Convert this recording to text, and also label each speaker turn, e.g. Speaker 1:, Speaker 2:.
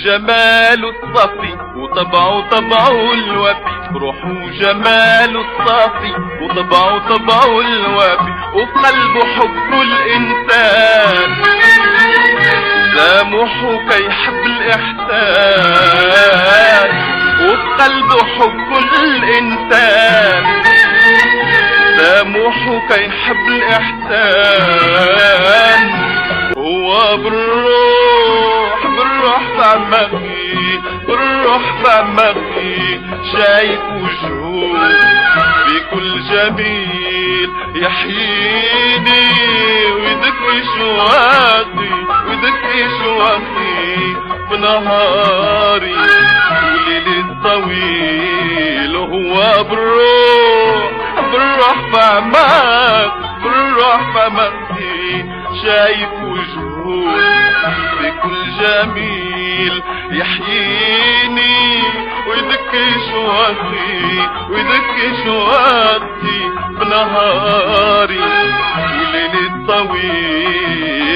Speaker 1: جماله الصافي وطبعه طبعه الوفي، بروحه جماله الصافي وطبعه طبعه الوفي، وفي قلبه حب الإنسان سامحه كي يحب الإحسان، وفي قلبه حب الإنسان سامحه كي يحب الإحسان. هو بالروح بعمقي بالروح بعمقي شايف وجهه في كل جميل يحييني ويدكي شواقي ويدكي شواقي بنهاري وليلي الطويل. هو بالروح بعمق بالروح بعمقي شايف وجهه في كل جميل يحييني ويدكي شواقي ويدكي شواقي بنهاري وليلي الطويل.